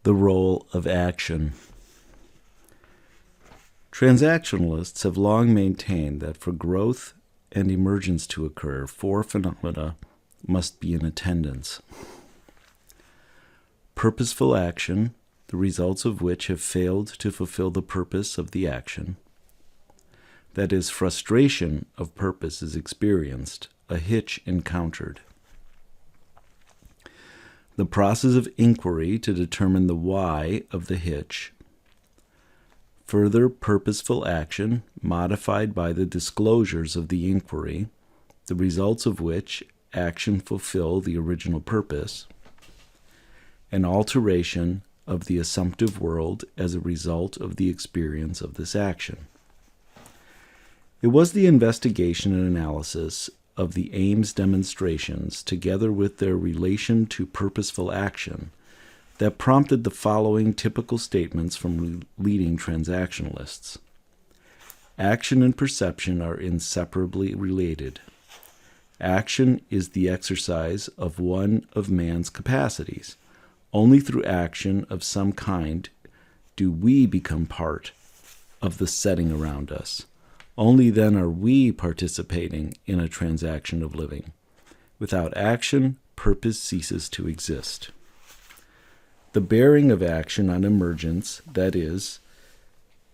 The role of action. Transactionalists have long maintained that for growth and emergence to occur, four phenomena must be in attendance. Purposeful action, the results of which have failed to fulfill the purpose of the action. That is, frustration of purpose is experienced, a hitch encountered. The process of inquiry to determine the why of the hitch. Further purposeful action, modified by the disclosures of the inquiry, the results of which action fulfill the original purpose. An alteration of the assumptive world as a result of the experience of this action. It was the investigation and analysis of the Ames demonstrations, together with their relation to purposeful action, that prompted the following typical statements from leading transactionalists. Action and perception are inseparably related. Action is the exercise of one of man's capacities. Only through action of some kind do we become part of the setting around us. Only then are we participating in a transaction of living. Without action, purpose ceases to exist. The bearing of action on emergence, that is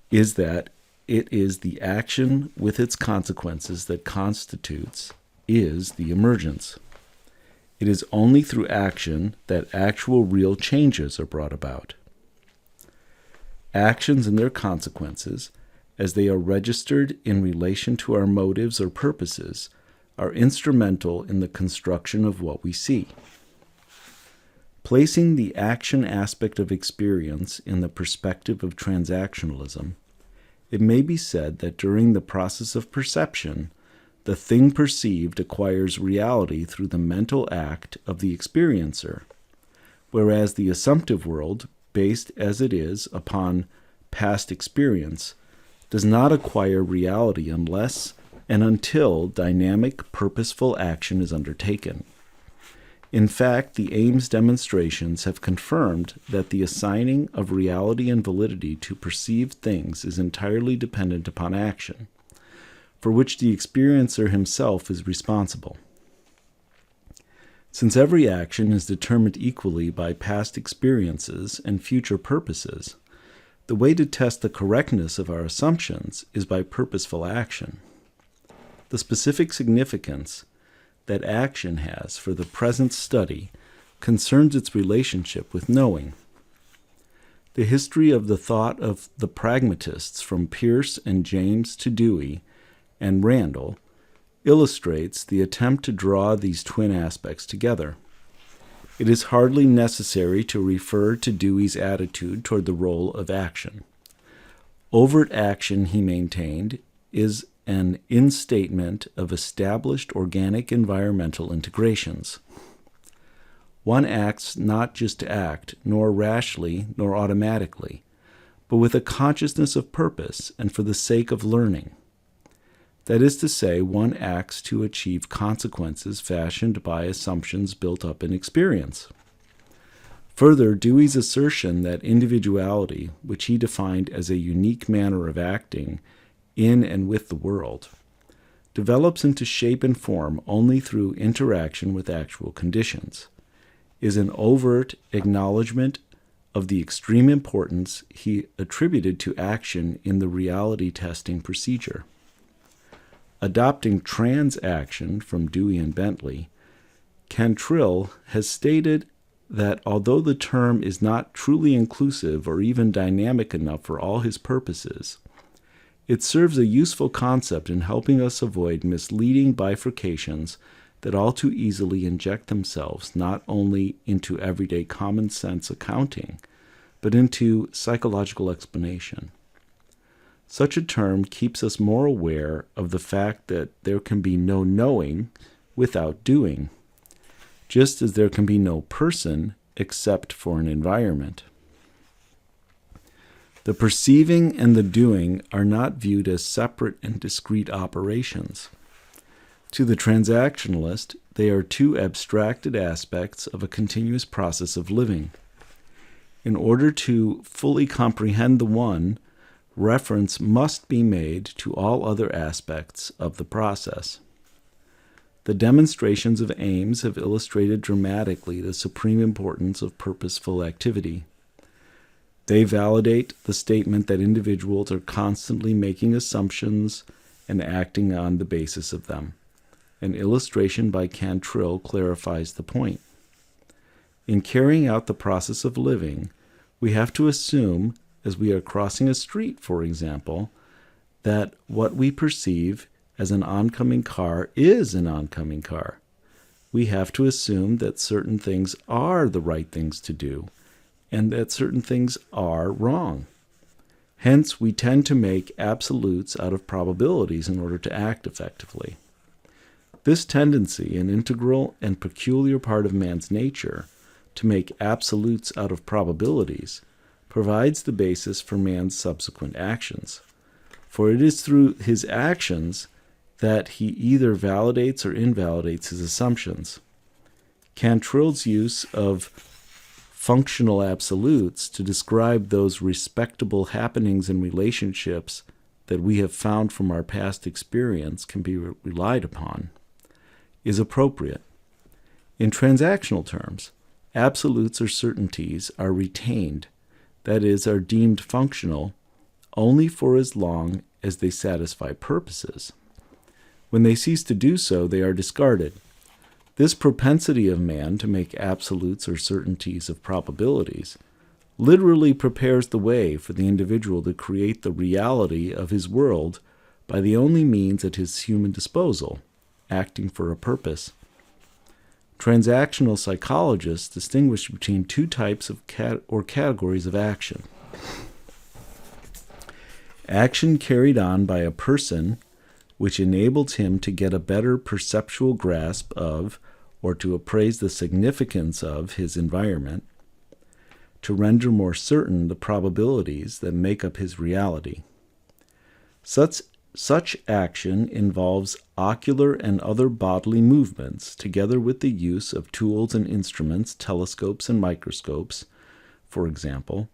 that it is the action with its consequences that constitutes, is the emergence. It is only through action that actual real changes are brought about. Actions and their consequences, as they are registered in relation to our motives or purposes, are instrumental in the construction of what we see. Placing the action aspect of experience in the perspective of transactionalism, it may be said that during the process of perception, the thing perceived acquires reality through the mental act of the experiencer, whereas the assumptive world, based as it is upon past experience, does not acquire reality unless and until dynamic, purposeful action is undertaken. In fact, the Ames demonstrations have confirmed that the assigning of reality and validity to perceived things is entirely dependent upon action, for which the experiencer himself is responsible. Since every action is determined equally by past experiences and future purposes, the way to test the correctness of our assumptions is by purposeful action. The specific significance that action has for the present study concerns its relationship with knowing. The history of the thought of the pragmatists from Peirce and James to Dewey and Randall illustrates the attempt to draw these twin aspects together. It is hardly necessary to refer to Dewey's attitude toward the role of action. Overt action, he maintained, is an instatement of established organic environmental integrations. One acts not just to act, nor rashly, nor automatically, but with a consciousness of purpose and for the sake of learning. That is to say, one acts to achieve consequences fashioned by assumptions built up in experience. Further, Dewey's assertion that individuality, which he defined as a unique manner of acting in and with the world, develops into shape and form only through interaction with actual conditions, is an overt acknowledgement of the extreme importance he attributed to action in the reality testing procedure. Adopting transaction from Dewey and Bentley, Cantrill has stated that although the term is not truly inclusive or even dynamic enough for all his purposes, it serves a useful concept in helping us avoid misleading bifurcations that all too easily inject themselves not only into everyday common sense accounting, but into psychological explanation. Such a term keeps us more aware of the fact that there can be no knowing without doing, just as there can be no person except for an environment. The perceiving and the doing are not viewed as separate and discrete operations. To the transactionalist, they are two abstracted aspects of a continuous process of living. In order to fully comprehend the one, reference must be made to all other aspects of the process. The demonstrations of Ames have illustrated dramatically the supreme importance of purposeful activity. They validate the statement that individuals are constantly making assumptions and acting on the basis of them. An illustration by Cantrill clarifies the point. In carrying out the process of living, we have to assume, as we are crossing a street, for example, that what we perceive as an oncoming car is an oncoming car. We have to assume that certain things are the right things to do, and that certain things are wrong. Hence, we tend to make absolutes out of probabilities in order to act effectively. This tendency, an integral and peculiar part of man's nature, to make absolutes out of probabilities, provides the basis for man's subsequent actions. For it is through his actions that he either validates or invalidates his assumptions. Cantrill's use of functional absolutes to describe those respectable happenings and relationships that we have found from our past experience can be relied upon, is appropriate. In transactional terms, absolutes or certainties are retained, that is, are deemed functional, only for as long as they satisfy purposes. When they cease to do so, they are discarded. This propensity of man to make absolutes or certainties of probabilities literally prepares the way for the individual to create the reality of his world by the only means at his human disposal, acting for a purpose. Transactional psychologists distinguish between two types of categories of action. Action carried on by a person which enables him to get a better perceptual grasp of or to appraise the significance of his environment, to render more certain the probabilities that make up his reality. Such action involves ocular and other bodily movements, together with the use of tools and instruments, telescopes and microscopes, for example,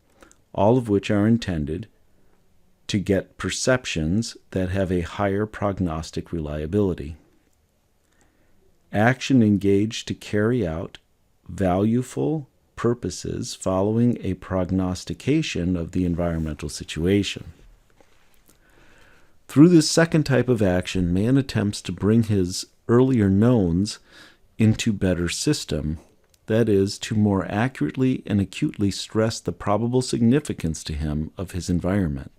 all of which are intended to get perceptions that have a higher prognostic reliability. Action engaged to carry out valueful purposes following a prognostication of the environmental situation. Through this second type of action, man attempts to bring his earlier knowns into better system, that is, to more accurately and acutely stress the probable significance to him of his environment.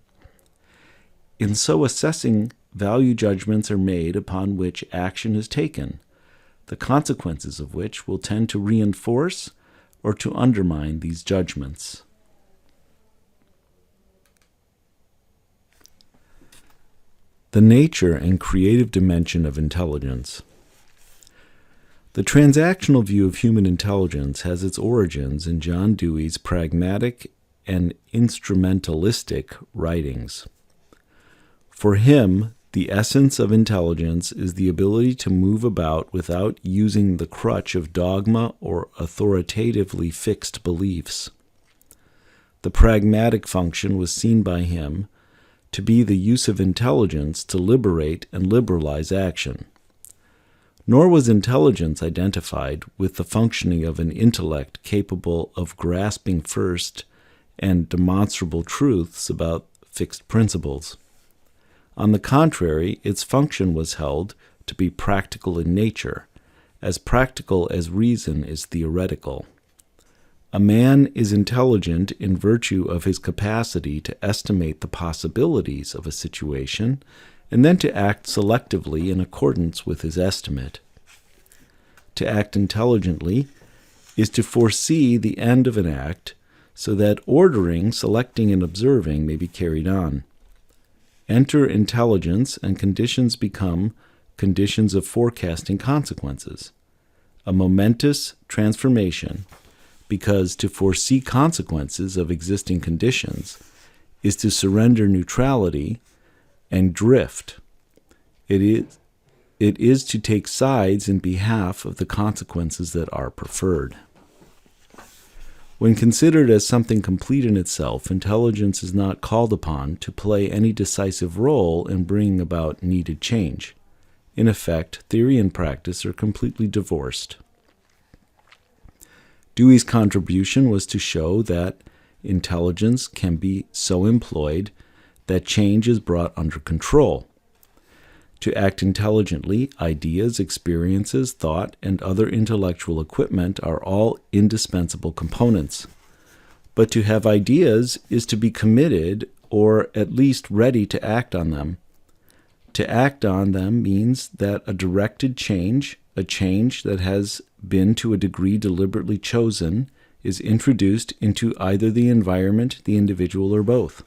In so assessing, value judgments are made upon which action is taken, the consequences of which will tend to reinforce or to undermine these judgments. The nature and creative dimension of intelligence. The transactional view of human intelligence has its origins in John Dewey's pragmatic and instrumentalistic writings. For him, the essence of intelligence is the ability to move about without using the crutch of dogma or authoritatively fixed beliefs. The pragmatic function was seen by him to be the use of intelligence to liberate and liberalize action. Nor was intelligence identified with the functioning of an intellect capable of grasping first and demonstrable truths about fixed principles. On the contrary, its function was held to be practical in nature, as practical as reason is theoretical. A man is intelligent in virtue of his capacity to estimate the possibilities of a situation and then to act selectively in accordance with his estimate. To act intelligently is to foresee the end of an act so that ordering, selecting, and observing may be carried on. Enter intelligence, and conditions become conditions of forecasting consequences. A momentous transformation, because to foresee consequences of existing conditions is to surrender neutrality and drift. It is to take sides in behalf of the consequences that are preferred. When considered as something complete in itself, intelligence is not called upon to play any decisive role in bringing about needed change. In effect, theory and practice are completely divorced. Dewey's contribution was to show that intelligence can be so employed that change is brought under control. To act intelligently, ideas, experiences, thought, and other intellectual equipment are all indispensable components. But to have ideas is to be committed, or at least ready to act on them. To act on them means that a directed change, a change that has been to a degree deliberately chosen, is introduced into either the environment, the individual, or both.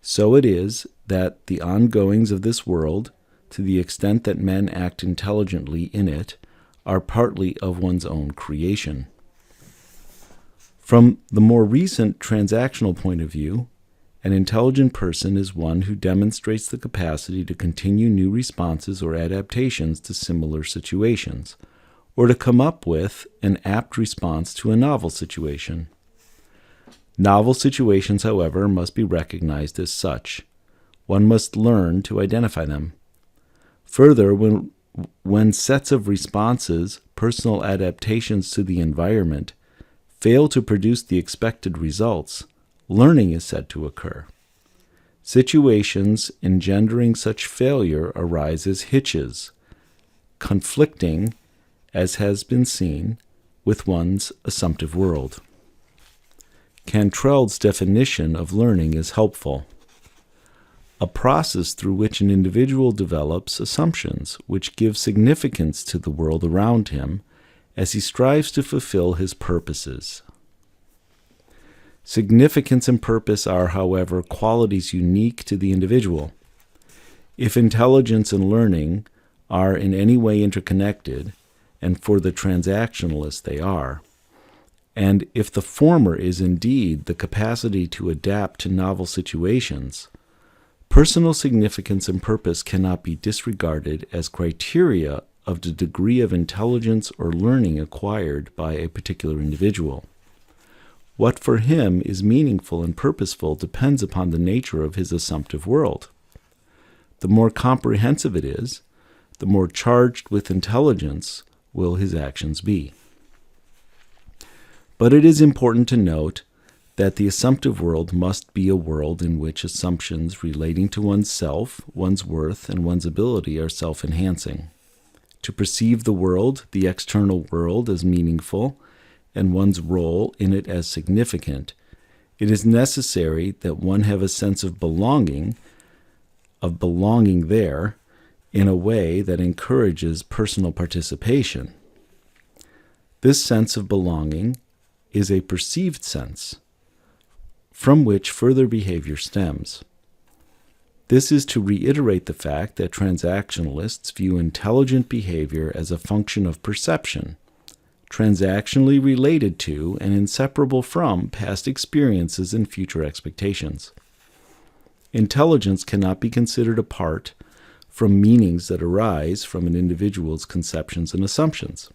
So it is that the ongoings of this world, to the extent that men act intelligently in it, are partly of one's own creation. From the more recent transactional point of view, an intelligent person is one who demonstrates the capacity to continue new responses or adaptations to similar situations, or to come up with an apt response to a novel situation. Novel situations, however, must be recognized as such. One must learn to identify them. Further, when sets of responses, personal adaptations to the environment, fail to produce the expected results, learning is said to occur. Situations engendering such failure arise as hitches, conflicting, as has been seen, with one's assumptive world. Cantrell's definition of learning is helpful. A process through which an individual develops assumptions which give significance to the world around him as he strives to fulfill his purposes. Significance and purpose are, however, qualities unique to the individual. If intelligence and learning are in any way interconnected, and for the transactionalist they are, and if the former is indeed the capacity to adapt to novel situations, personal significance and purpose cannot be disregarded as criteria of the degree of intelligence or learning acquired by a particular individual. What for him is meaningful and purposeful depends upon the nature of his assumptive world. The more comprehensive it is, the more charged with intelligence will his actions be. But it is important to note that the assumptive world must be a world in which assumptions relating to one's self, one's worth, and one's ability are self-enhancing. To perceive the world, the external world, as meaningful, and one's role in it as significant, it is necessary that one have a sense of belonging there in a way that encourages personal participation. This sense of belonging is a perceived sense, from which further behavior stems. This is to reiterate the fact that transactionalists view intelligent behavior as a function of perception, transactionally related to and inseparable from past experiences and future expectations. Intelligence cannot be considered apart from meanings that arise from an individual's conceptions and assumptions.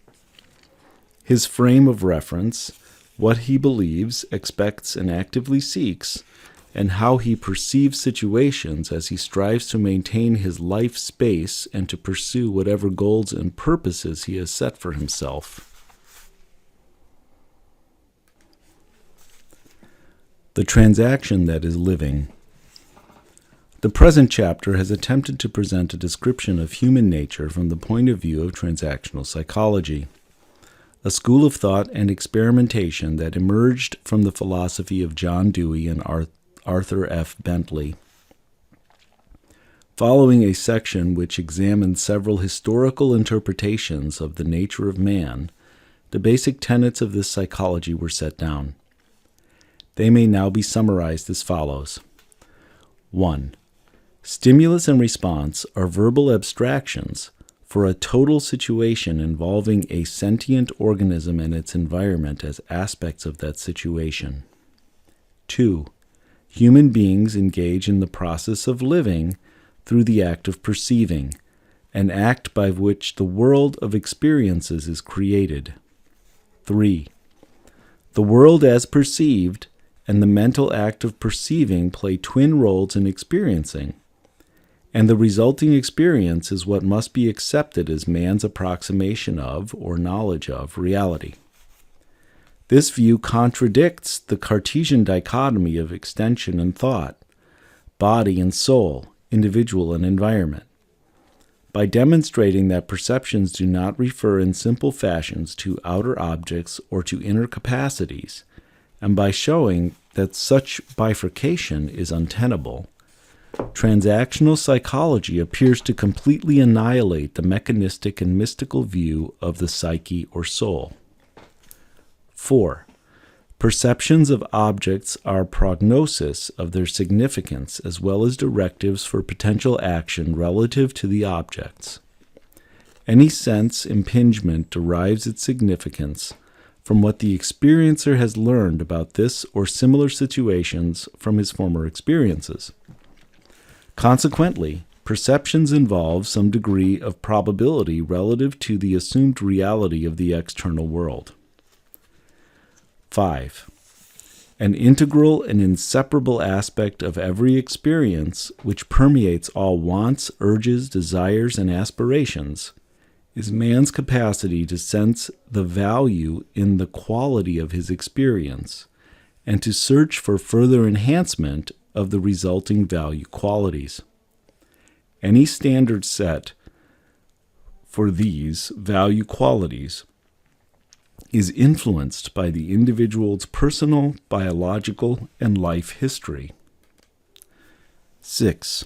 His frame of reference, what he believes, expects, and actively seeks, and how he perceives situations as he strives to maintain his life space and to pursue whatever goals and purposes he has set for himself. The transaction that is living. The present chapter has attempted to present a description of human nature from the point of view of transactional psychology, a school of thought and experimentation that emerged from the philosophy of John Dewey and Arthur F. Bentley. Following a section which examined several historical interpretations of the nature of man, the basic tenets of this psychology were set down. They may now be summarized as follows. 1. Stimulus and response are verbal abstractions for a total situation involving a sentient organism and its environment as aspects of that situation. 2. Human beings engage in the process of living through the act of perceiving, an act by which the world of experiences is created. 3. The world as perceived and the mental act of perceiving play twin roles in experiencing, and the resulting experience is what must be accepted as man's approximation of, or knowledge of, reality. This view contradicts the Cartesian dichotomy of extension and thought, body and soul, individual and environment, by demonstrating that perceptions do not refer in simple fashions to outer objects or to inner capacities, and by showing that such bifurcation is untenable. Transactional psychology appears to completely annihilate the mechanistic and mystical view of the psyche or soul. 4. Perceptions of objects are prognosis of their significance as well as directives for potential action relative to the objects. Any sense impingement derives its significance from what the experiencer has learned about this or similar situations from his former experiences. Consequently, perceptions involve some degree of probability relative to the assumed reality of the external world. 5. An integral and inseparable aspect of every experience, which permeates all wants, urges, desires, and aspirations, is man's capacity to sense the value in the quality of his experience and to search for further enhancement of the resulting value qualities. Any standard set for these value qualities is influenced by the individual's personal, biological, and life history. 6.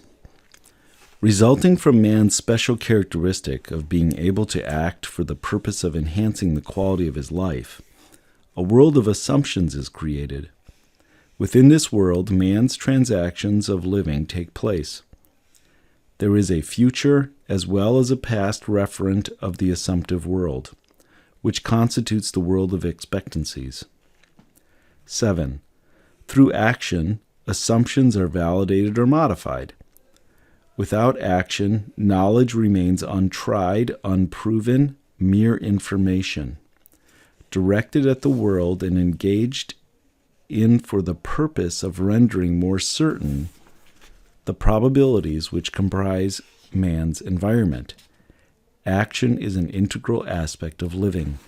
Resulting from man's special characteristic of being able to act for the purpose of enhancing the quality of his life, a world of assumptions is created. Within this world, man's transactions of living take place. There is a future as well as a past referent of the assumptive world, which constitutes the world of expectancies. 7. Through action, assumptions are validated or modified. Without action, knowledge remains untried, unproven, mere information, directed at the world and engaged in for the purpose of rendering more certain the probabilities which comprise man's environment. Action is an integral aspect of living.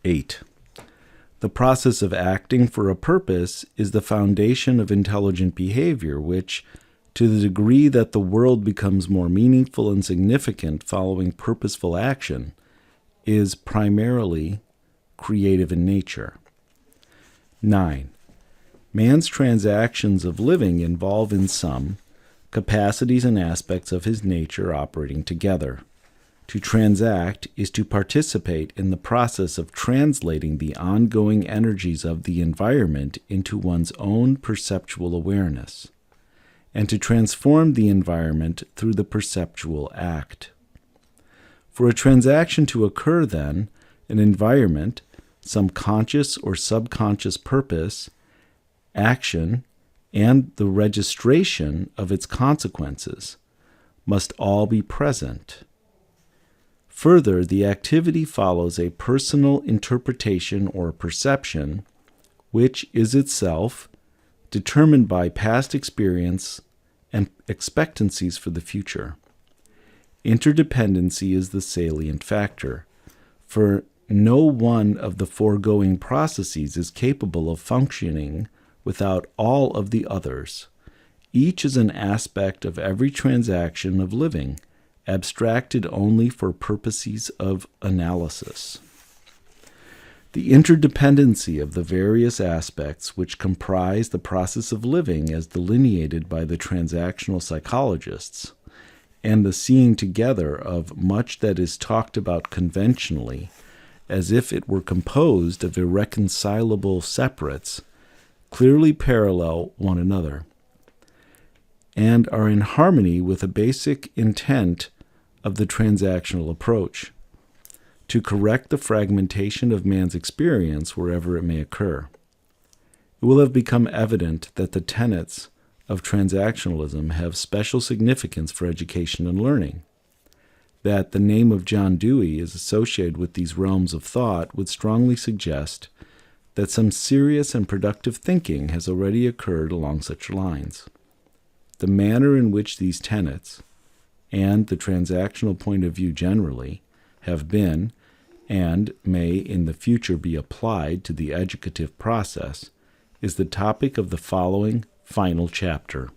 8. The process of acting for a purpose is the foundation of intelligent behavior, which, to the degree that the world becomes more meaningful and significant following purposeful action, is primarily creative in nature. 9. Man's transactions of living involve in sum capacities and aspects of his nature operating together. To transact is to participate in the process of translating the ongoing energies of the environment into one's own perceptual awareness, and to transform the environment through the perceptual act. For a transaction to occur, then, an environment, some conscious or subconscious purpose, action, and the registration of its consequences must all be present. Further, the activity follows a personal interpretation or perception, which is itself determined by past experience and expectancies for the future. Interdependency is the salient factor, for no one of the foregoing processes is capable of functioning without all of the others. Each is an aspect of every transaction of living, abstracted only for purposes of analysis. The interdependency of the various aspects which comprise the process of living as delineated by the transactional psychologists, and the seeing together of much that is talked about conventionally as if it were composed of irreconcilable separates, clearly parallel one another, and are in harmony with a basic intent of the transactional approach, to correct the fragmentation of man's experience wherever it may occur. It will have become evident that the tenets of transactionalism have special significance for education and learning. That the name of John Dewey is associated with these realms of thought would strongly suggest that some serious and productive thinking has already occurred along such lines. The manner in which these tenets, and the transactional point of view generally, have been, and may in the future be applied to the educative process, is the topic of the following final chapter.